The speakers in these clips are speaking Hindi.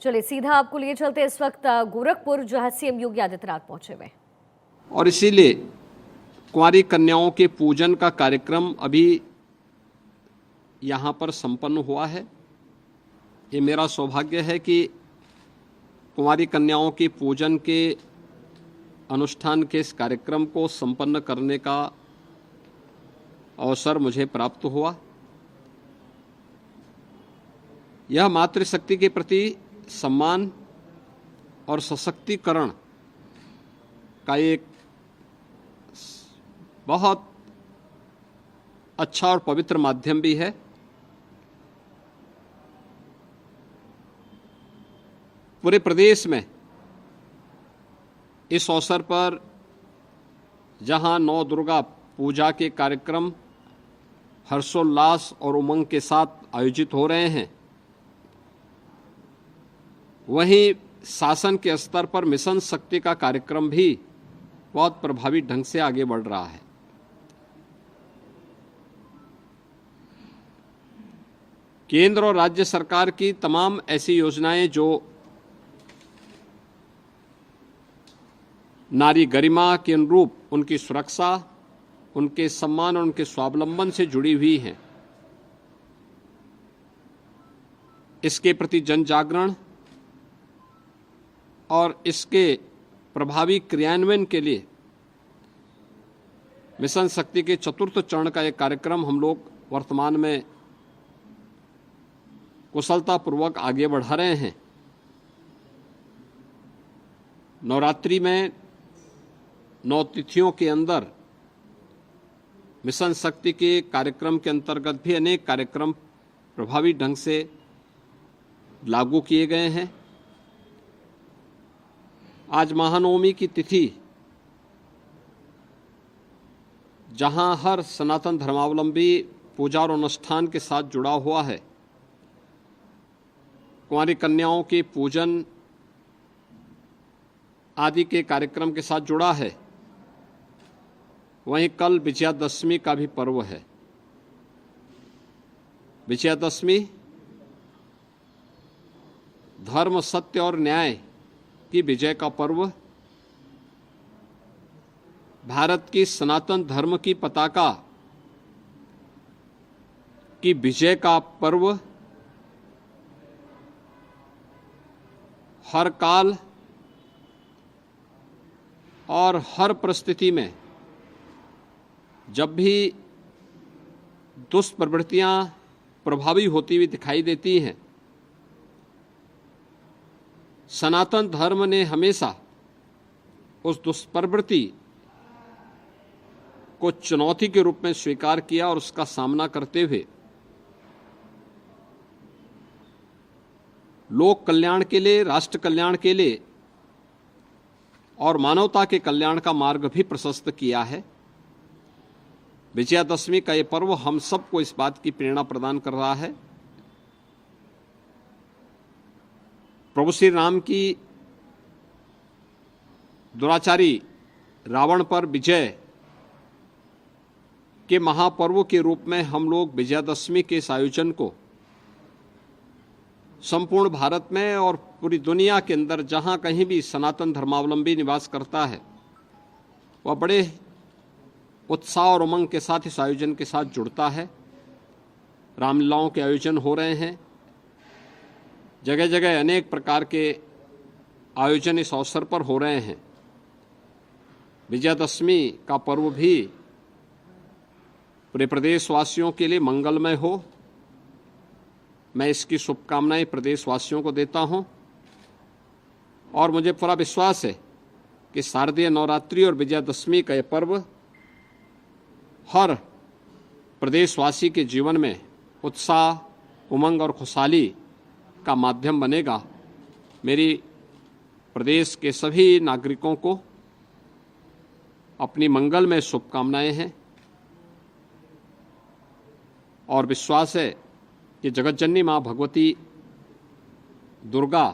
चलिए सीधा आपको लिए चलते इस वक्त गोरखपुर, जहां सीएम योगी आदित्यनाथ पहुंचे हुए। और इसीलिए कुंवारी कन्याओं के पूजन का कार्यक्रम अभी यहाँ पर संपन्न हुआ है। ये मेरा सौभाग्य है कि कुंवारी कन्याओं के पूजन के अनुष्ठान के इस कार्यक्रम को संपन्न करने का अवसर मुझे प्राप्त हुआ। यह मातृशक्ति के प्रति सम्मान और सशक्तिकरण का एक बहुत अच्छा और पवित्र माध्यम भी है। पूरे प्रदेश में इस अवसर पर जहां नौ दुर्गा पूजा के कार्यक्रम हर्षोल्लास और उमंग के साथ आयोजित हो रहे हैं, वहीं शासन के स्तर पर मिशन शक्ति का कार्यक्रम भी बहुत प्रभावी ढंग से आगे बढ़ रहा है। केंद्र और राज्य सरकार की तमाम ऐसी योजनाएं जो नारी गरिमा के अनुरूप उनकी सुरक्षा, उनके सम्मान और उनके स्वावलंबन से जुड़ी हुई हैं, इसके प्रति जन जागरण और इसके प्रभावी क्रियान्वयन के लिए मिशन शक्ति के चतुर्थ चरण का एक कार्यक्रम हम लोग वर्तमान में कुशलतापूर्वक आगे बढ़ा रहे हैं। नवरात्रि में 9 तिथियों के अंदर मिशन शक्ति के कार्यक्रम के अंतर्गत भी अनेक कार्यक्रम प्रभावी ढंग से लागू किए गए हैं। आज महानवमी की तिथि, जहां हर सनातन धर्मावलंबी पूजा और अनुष्ठान के साथ जुड़ा हुआ है, कुंवारी कन्याओं के पूजन आदि के कार्यक्रम के साथ जुड़ा है, वहीं कल विजयादशमी का भी पर्व है। विजयादशमी धर्म, सत्य और न्याय की विजय का पर्व, भारत की सनातन धर्म की पताका की विजय का पर्व, हर काल और हर परिस्थिति में जब भी दुष्प्रवृत्तियां प्रभावी होती हुई दिखाई देती हैं, सनातन धर्म ने हमेशा उस दुष्प्रवृत्ति को चुनौती के रूप में स्वीकार किया और उसका सामना करते हुए लोक कल्याण के लिए, राष्ट्र कल्याण के लिए और मानवता के कल्याण का मार्ग भी प्रशस्त किया है। विजयादशमी का ये पर्व हम सबको इस बात की प्रेरणा प्रदान कर रहा है। प्रभु श्री राम की दुराचारी रावण पर विजय के महापर्व के रूप में हम लोग विजयादशमी के इस आयोजन को संपूर्ण भारत में और पूरी दुनिया के अंदर जहां कहीं भी सनातन धर्मावलंबी निवास करता है, वह बड़े उत्साह और उमंग के साथ इस आयोजन के साथ जुड़ता है। रामलीलाओं के आयोजन हो रहे हैं, जगह जगह अनेक प्रकार के आयोजन इस अवसर पर हो रहे हैं। विजयादशमी का पर्व भी पूरे प्रदेशवासियों के लिए मंगलमय हो, मैं इसकी शुभकामनाएं प्रदेशवासियों को देता हूं। और मुझे पूरा विश्वास है कि शारदीय नवरात्रि और विजयादशमी का यह पर्व हर प्रदेशवासी के जीवन में उत्साह, उमंग और खुशहाली का माध्यम बनेगा। मेरी प्रदेश के सभी नागरिकों को अपनी मंगलमय शुभकामनाएं हैं और विश्वास है कि जगतजननी मां भगवती दुर्गा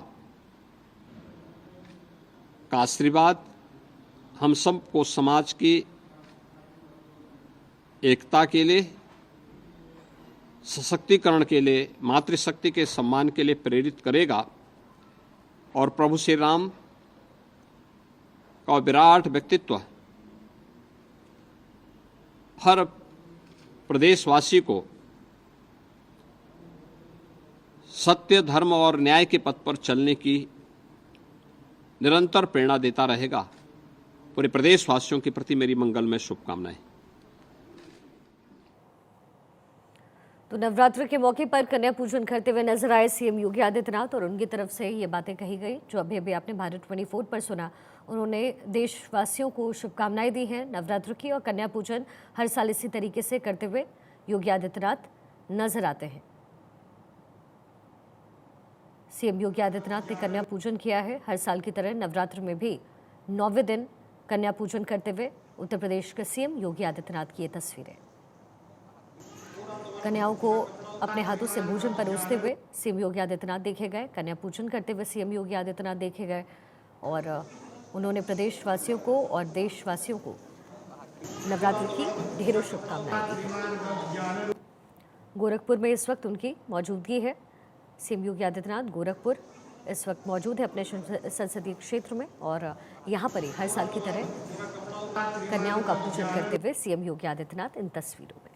का आशीर्वाद हम सबको समाज की एकता के लिए, सशक्तिकरण के लिए, मातृशक्ति के सम्मान के लिए प्रेरित करेगा और प्रभु श्री राम का विराट व्यक्तित्व हर प्रदेशवासी को सत्य, धर्म और न्याय के पथ पर चलने की निरंतर प्रेरणा देता रहेगा। पूरे प्रदेशवासियों के प्रति मेरी मंगलमय शुभकामनाएं। तो नवरात्र के मौके पर कन्या पूजन करते हुए नजर आए सीएम योगी आदित्यनाथ और उनकी तरफ से ये बातें कही गई जो अभी आपने भारत 24 पर सुना। उन्होंने देशवासियों को शुभकामनाएं दी हैं नवरात्र की, और कन्या पूजन हर साल इसी तरीके से करते हुए योगी आदित्यनाथ नजर आते हैं। सीएम योगी आदित्यनाथ ने कन्या पूजन किया है। हर साल की तरह नवरात्र में भी 9वें दिन कन्या पूजन करते हुए उत्तर प्रदेश के सीएम योगी आदित्यनाथ की ये तस्वीरें। कन्याओं को अपने हाथों से भोजन परोसते हुए सीएम योगी आदित्यनाथ देखे गए। कन्या पूजन करते हुए सीएम योगी आदित्यनाथ देखे गए और उन्होंने प्रदेशवासियों को और देशवासियों को नवरात्र की ढेरों शुभकामनाएं दी हैं। गोरखपुर में इस वक्त उनकी मौजूदगी है। सीएम योगी आदित्यनाथ गोरखपुर इस वक्त मौजूद है अपने संसदीय क्षेत्र में, और यहाँ पर ही हर साल की तरह कन्याओं का पूजन करते हुए सीएम योगी आदित्यनाथ इन तस्वीरों में।